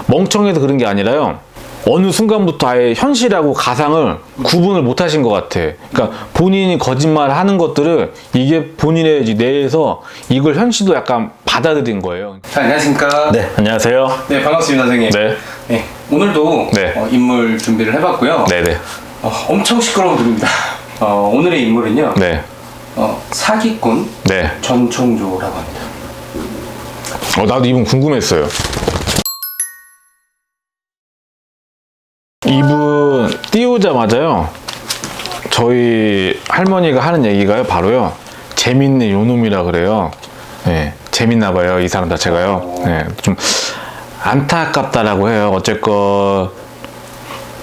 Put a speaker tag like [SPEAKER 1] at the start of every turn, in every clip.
[SPEAKER 1] 멍청해서 그런 게 아니라요. 어느 순간부터 아예 현실하고 가상을 구분을 못 하신 것 같아. 그러니까 본인이 거짓말 하는 것들을 이게 본인의 뇌에서 이걸 현실도 약간 받아들인 거예요.
[SPEAKER 2] 자, 안녕하십니까.
[SPEAKER 1] 네, 안녕하세요.
[SPEAKER 2] 네, 반갑습니다, 선생님.
[SPEAKER 1] 네.
[SPEAKER 2] 네, 오늘도
[SPEAKER 1] 네.
[SPEAKER 2] 인물 준비를 해봤고요.
[SPEAKER 1] 네네.
[SPEAKER 2] 엄청 시끄러운 분입니다. 오늘의 인물은요.
[SPEAKER 1] 네.
[SPEAKER 2] 사기꾼
[SPEAKER 1] 네.
[SPEAKER 2] 전총조라고 합니다.
[SPEAKER 1] 나도 이분 궁금했어요. 이분 띄우자마자요, 저희 할머니가 하는 얘기가요, 바로요, 재밌네 요놈이라 그래요. 네, 재밌나 봐요, 이 사람 자체가요. 네, 좀 안타깝다라고 해요. 어쨌건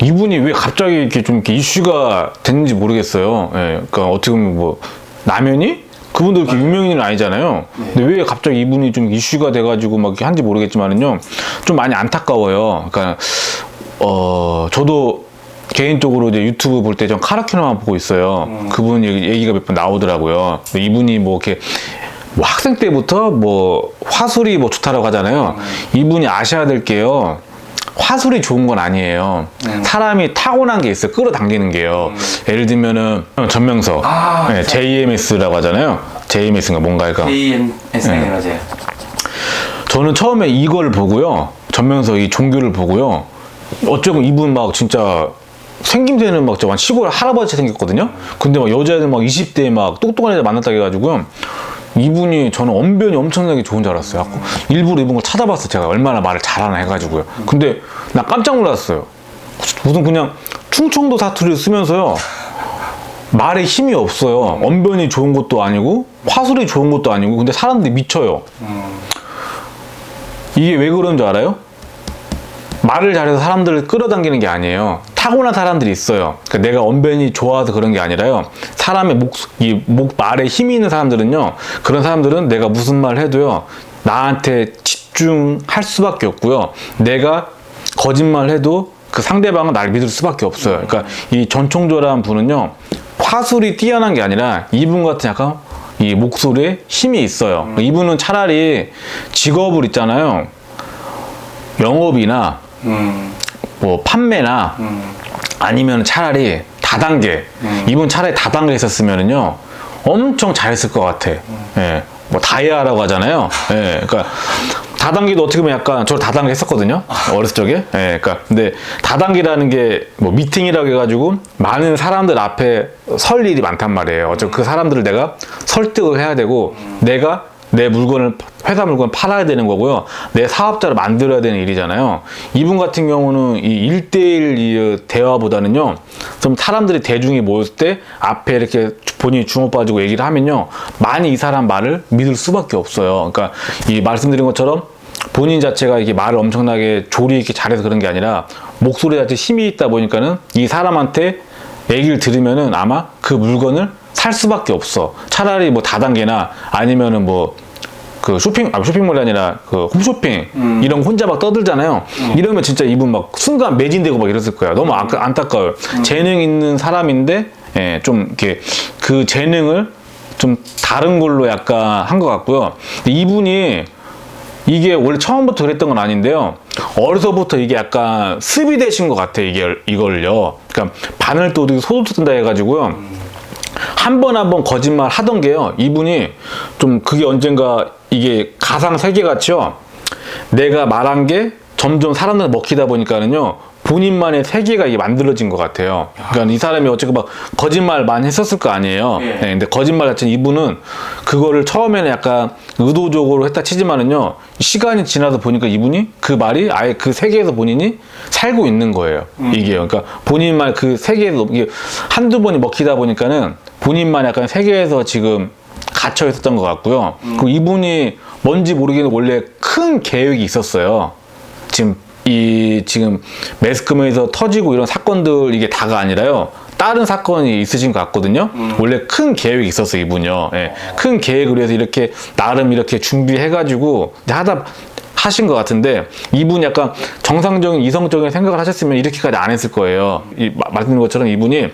[SPEAKER 1] 이분이 왜 갑자기 이렇게 좀 이렇게 이슈가 됐는지 모르겠어요. 네, 그러니까 어떻게 보면 뭐 라면이 그분도 이렇게 유명인은 아니잖아요. 근데 왜 갑자기 이분이 좀 이슈가 돼가지고 막 이렇게 한지 모르겠지만은요, 좀 많이 안타까워요. 그러니까 저도 개인적으로 이제 유튜브 볼 때 전 카라키나만 보고 있어요. 그분 얘기가 몇 번 나오더라고요. 이분이 뭐 이렇게 뭐 학생 때부터 뭐 화술이 뭐 좋다라고 하잖아요. 이분이 아셔야 될 게요, 화술이 좋은 건 아니에요. 사람이 타고난 게 있어요. 끌어당기는 게요. 예를 들면은 전명석, 네, JMS라고 하잖아요. JMS인가 뭔가 할까?
[SPEAKER 2] JMS 맞아요.
[SPEAKER 1] 저는 처음에 이걸 보고요, 전명석 이 종교를 보고요, 어쩌고 이분 막 진짜 생김새는 막 저 시골 할아버지 생겼거든요. 근데 막 여자애들 막 20대에 막 똑똑한 애들 만났다 해가지고 이분이, 저는 언변이 엄청나게 좋은 줄 알았어요. 일부러 이분 걸 찾아봤어요. 제가 얼마나 말을 잘하나 해가지고요. 근데 나 깜짝 놀랐어요. 무슨 그냥 충청도 사투리를 쓰면서요, 말에 힘이 없어요. 언변이 좋은 것도 아니고 화술이 좋은 것도 아니고, 근데 사람들이 미쳐요. 이게 왜 그런 줄 알아요? 말을 잘해서 사람들을 끌어당기는 게 아니에요. 타고난 사람들이 있어요. 그러니까 내가 언변이 좋아서 그런 게 아니라요, 사람의 말에 힘이 있는 사람들은요, 그런 사람들은 내가 무슨 말을 해도요, 나한테 집중할 수밖에 없고요, 내가 거짓말을 해도 그 상대방은 나를 믿을 수밖에 없어요. 그러니까 이 전총조라는 분은요, 화술이 뛰어난 게 아니라 이분 같은 약간 이 목소리에 힘이 있어요. 이분은 차라리 직업을 있잖아요, 영업이나 뭐 판매나 아니면 차라리 다단계, 이분 차라리 다단계 있었으면은요 엄청 잘했을 것 같아. 예, 뭐 다이아라고 하잖아요. 예, 그러니까 다단계도 어떻게 보면 약간, 저 다단계 했었거든요, 어렸을 적에. 예, 그러니까 근데 다단계라는 게 뭐 미팅이라고 해가지고 많은 사람들 앞에 설 일이 많단 말이에요. 어차피 그 사람들을 내가 설득을 해야 되고, 내가 내 물건을, 회사 물건을 팔아야 되는 거고요, 내 사업자를 만들어야 되는 일이잖아요. 이분 같은 경우는 이 1대1 대화보다는요, 좀 사람들이 대중이 모였을 때 앞에 이렇게 본인이 주먹 빠지고 얘기를 하면요, 많이 이 사람 말을 믿을 수밖에 없어요. 그러니까 이 말씀드린 것처럼 본인 자체가 이게 말을 엄청나게 조리 있게 잘해서 그런 게 아니라 목소리 자체 힘이 있다 보니까는 이 사람한테 얘기를 들으면은 아마 그 물건을 살 수밖에 없어. 차라리 뭐 다단계나 아니면은 뭐 그 쇼핑몰이 아니라 그 홈쇼핑 이런 거 혼자 막 떠들잖아요. 이러면 진짜 이분 막 순간 매진되고 막 이랬을 거야. 너무 안타까워요. 재능 있는 사람인데, 예, 좀 이렇게 그 재능을 좀 다른 걸로 약간 한 것 같고요. 이분이 이게 원래 처음부터 그랬던 건 아닌데요, 어려서부터 이게 약간 습이 되신 것 같아, 이걸요. 그러니까 바늘 또 소도 뜬다 해가지고요, 한 번 거짓말 하던 게요, 이분이 좀 그게 언젠가 이게 가상 세계 같이요, 내가 말한 게 점점 사람들 먹히다 보니까는요, 본인만의 세계가 이게 만들어진 것 같아요. 그러니까 이 사람이 어쨌든 막 거짓말 많이 했었을 거 아니에요. 네. 네, 근데 거짓말 자체는 이분은 그거를 처음에는 약간 의도적으로 했다 치지만은요, 시간이 지나서 보니까 이분이 그 말이 아예 그 세계에서 본인이 살고 있는 거예요. 이게 그러니까 본인만 그 세계에서 이게 한두 번이 먹히다 보니까는 본인만 약간 세계에서 지금 갇혀 있었던 것 같고요. 그리고 이분이 뭔지 모르겠는데 원래 큰 계획이 있었어요. 지금 매스컴에서 터지고 이런 사건들 이게 다가 아니라요, 다른 사건이 있으신 것 같거든요. 원래 큰 계획이 있었어요, 이분요. 예, 큰 계획을 해서 이렇게 나름 이렇게 준비해가지고 하신 것 같은데, 이분 약간 정상적인 이성적인 생각을 하셨으면 이렇게까지 안 했을 거예요. 말씀드린 것처럼 이분이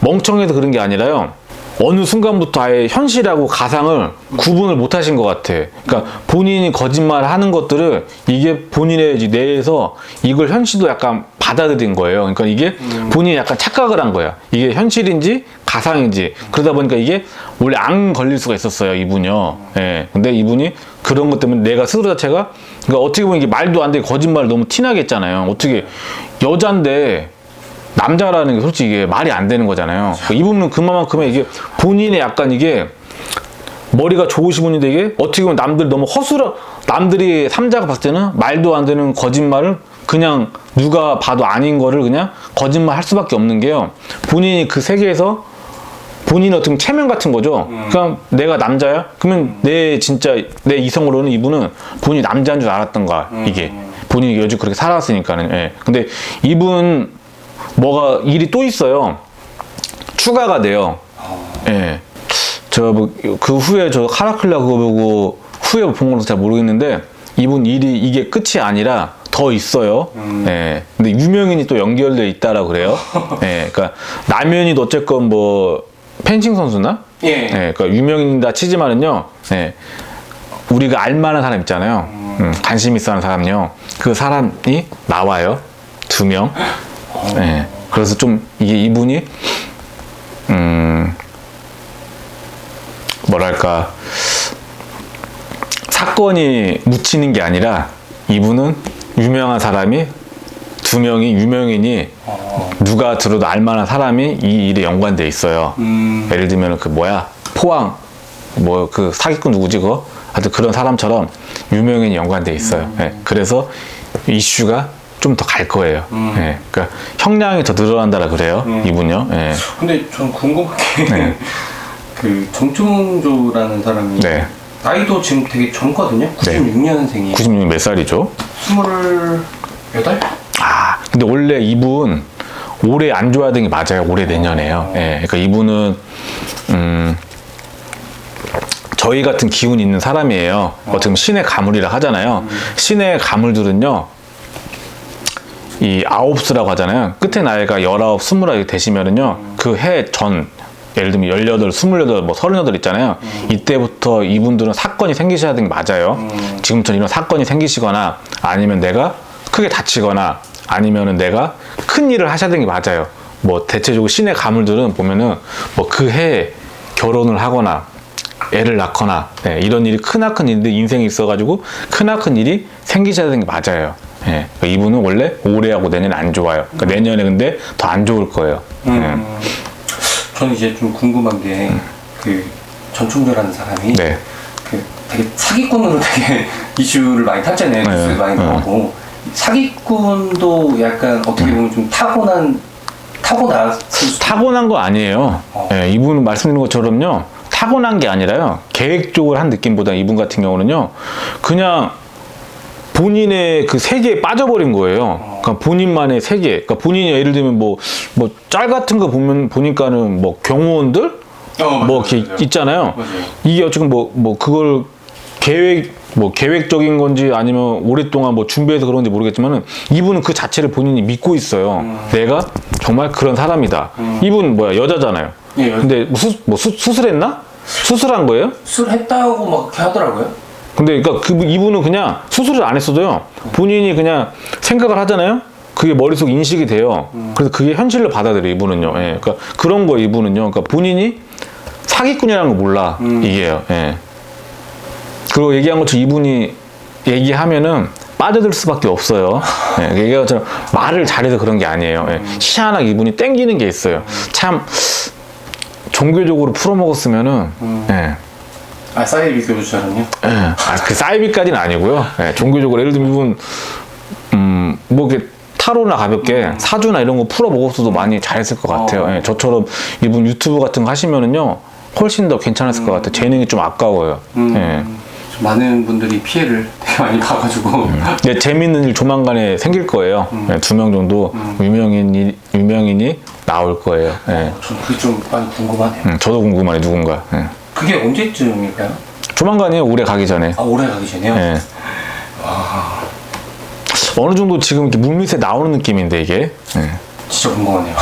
[SPEAKER 1] 멍청해서 그런 게 아니라요, 어느 순간부터 아예 현실하고 가상을 구분을 못 하신 것 같아. 그러니까 본인이 거짓말을 하는 것들을 이게 본인의 이제 뇌에서 이걸 현실도 약간 받아들인 거예요. 그러니까 이게 본인이 약간 착각을 한 거야. 이게 현실인지 가상인지. 그러다 보니까 이게 원래 안 걸릴 수가 있었어요, 이분이요. 예. 근데 이분이 그런 것 때문에 내가 스스로 자체가, 그러니까 어떻게 보면 이게 말도 안 되게 거짓말을 너무 티나게 했잖아요. 어떻게 여잔데 남자라는 게 솔직히 이게 말이 안 되는 거잖아요. 그러니까 이 부분은 그만큼의 이게 본인의 약간 이게 머리가 좋으신 분인데 이게 어떻게 보면 남들 너무 남들이 삼자가 봤을 때는 말도 안 되는 거짓말을 그냥 누가 봐도 아닌 거를 그냥 거짓말 할 수밖에 없는 게요. 본인이 그 세계에서 본인이 어떻게 보면 체면 같은 거죠. 그냥 내가 남자야? 그러면 진짜 내 이성으로는 이분은 본인이 남자인 줄 알았던 거야, 이게. 본인이 여지껏 그렇게 살아왔으니까는. 예. 근데 이분 뭐가 일이 또 있어요. 추가가 돼요. 예. 그 후에 저 카라클라 그거 보고 후에 본 거는 잘 모르겠는데 이분 일이 이게 끝이 아니라 더 있어요. 예. 근데 유명인이 또 연결돼 있다라고 그래요. 예. 그러니까 남현이도 어쨌건 뭐 펜싱 선수나?
[SPEAKER 2] 예.
[SPEAKER 1] 예. 그러니까 유명인이다 치지만은요. 예. 우리가 알만한 사람 있잖아요. 관심 있어 하는 사람요. 그 사람이 나와요. 2명. 네. 그래서 좀 이게 이분이 뭐랄까 사건이 묻히는 게 아니라 이분은 유명한 사람이 2명이 유명인이 누가 들어도 알만한 사람이 이 일에 연관돼 있어요. 예를 들면 그 뭐야 포항 뭐 그 사기꾼 누구지 그거 하여튼 그런 사람처럼 유명인이 연관돼 있어요. 예. 그래서 이슈가 좀 더 갈 거예요. 예. 그러니까 형량이 더 늘어난다라 그래요. 이분요. 예.
[SPEAKER 2] 근데 전 궁금한 게
[SPEAKER 1] 네.
[SPEAKER 2] 그 정충조라는 사람이
[SPEAKER 1] 네.
[SPEAKER 2] 나이도 지금 되게 젊거든요. 96년생이에요.
[SPEAKER 1] 96년 몇 살이죠?
[SPEAKER 2] 28?
[SPEAKER 1] 아, 근데 원래 이분 올해 안 좋아야 되는 게 맞아요. 올해 내년에요. 예. 그러니까 이분은 저희 같은 기운 있는 사람이에요. 어떻게 보면 신의 가물이라 하잖아요. 신의 가물들은요. 이 아홉수라고 하잖아요. 끝에 나이가 19, 20 되시면은요. 그 해 전 예를 들면 18, 28, 뭐 38 있잖아요. 이때부터 이분들은 사건이 생기셔야 되는 게 맞아요. 지금처럼 이런 사건이 생기시거나 아니면 내가 크게 다치거나 아니면은 내가 큰 일을 하셔야 되는 게 맞아요. 뭐 대체적으로 신의 가물들은 보면은 뭐 그 해에 결혼을 하거나 애를 낳거나 네, 이런 일이 크나큰 일들 인생에 있어가지고 크나큰 일이 생기셔야 되는 게 맞아요. 예, 그러니까 이분은 원래 올해하고 내년에 안 좋아요. 그러니까 내년에 근데 더 안 좋을 거예요.
[SPEAKER 2] 저는 이제 좀 궁금한 게 그 전충조라는 사람이
[SPEAKER 1] 네.
[SPEAKER 2] 그 되게 사기꾼으로 되게 이슈를 많이 탔잖아요. 뉴스 많이 나오고 사기꾼도 약간 어떻게 보면 좀 타고났을 수도
[SPEAKER 1] 타고난 거 아니에요. 예, 이분은 말씀드린 것처럼요. 타고난 게 아니라요. 계획적으로 한 느낌보다 이분 같은 경우는요. 그냥 본인의 그 세계에 빠져버린 거예요. 그러니까 본인만의 세계. 그러니까 본인이 예를 들면 뭐 짤 같은 거 보니까는 뭐 경호원들 뭐 이렇게
[SPEAKER 2] 맞아요.
[SPEAKER 1] 있잖아요.
[SPEAKER 2] 맞아요.
[SPEAKER 1] 이게 어쨌든 뭐 그걸 계획적인 건지 아니면 오랫동안 뭐 준비해서 그런지 모르겠지만은 이분은 그 자체를 본인이 믿고 있어요. 내가 정말 그런 사람이다. 이분 뭐야 여자잖아요.
[SPEAKER 2] 예,
[SPEAKER 1] 근데 수술했나? 수술한 거예요?
[SPEAKER 2] 술했다고 막 이렇게 하더라고요.
[SPEAKER 1] 근데 그러니까 이분은 그냥 수술을 안 했어도요. 본인이 그냥 생각을 하잖아요. 그게 머릿속 인식이 돼요. 그래서 그게 현실로 받아들여요. 이분은요. 예. 그러니까 그런 거 이분은요. 그러니까 본인이 사기꾼이라는 거 몰라. 이게요. 예. 그리고 얘기한 것처럼 이분이 얘기하면은 빠져들 수밖에 없어요. 예. 얘기한 것처럼 말을 잘해서 그런 게 아니에요. 예. 희한하게 이분이 땡기는 게 있어요. 참 종교적으로 풀어먹었으면은 예.
[SPEAKER 2] 아 사이비 교주처럼요?
[SPEAKER 1] 예. 그 사이비까지는 아니고요. 예. 종교적으로 예를 들면 이분 뭐 이렇게 타로나 가볍게 사주나 이런 거 풀어 먹었어도 많이 잘했을 것 같아요. 예. 저처럼 이분 유튜브 같은 거 하시면은요 훨씬 더 괜찮았을 것 같아요. 재능이 좀 아까워요. 예.
[SPEAKER 2] 많은 분들이 피해를 되게 많이 봐가지고
[SPEAKER 1] 네, 재밌는 일 조만간에 생길 거예요. 예, 2명 정도 유명인이 나올 거예요. 예.
[SPEAKER 2] 저는 그게 좀 많이 궁금하네요.
[SPEAKER 1] 저도 궁금하네 누군가. 예.
[SPEAKER 2] 그게 언제쯤일까요?
[SPEAKER 1] 조만간이에요. 올해 가기 전에.
[SPEAKER 2] 아 올해 가기 전에요?
[SPEAKER 1] 예. 어느 정도 지금 이렇게 물밑에 나오는 느낌인데 이게 예.
[SPEAKER 2] 진짜 궁금하네요.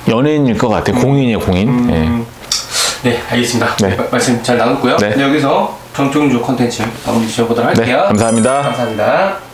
[SPEAKER 1] 연예인일 것 같아요. 공인이에요, 공인. 예.
[SPEAKER 2] 네, 알겠습니다.
[SPEAKER 1] 네.
[SPEAKER 2] 말씀 잘 나눴고요.
[SPEAKER 1] 네.
[SPEAKER 2] 네, 여기서 정종조 컨텐츠 마무리 지어보도록
[SPEAKER 1] 네,
[SPEAKER 2] 할게요.
[SPEAKER 1] 감사합니다.
[SPEAKER 2] 감사합니다.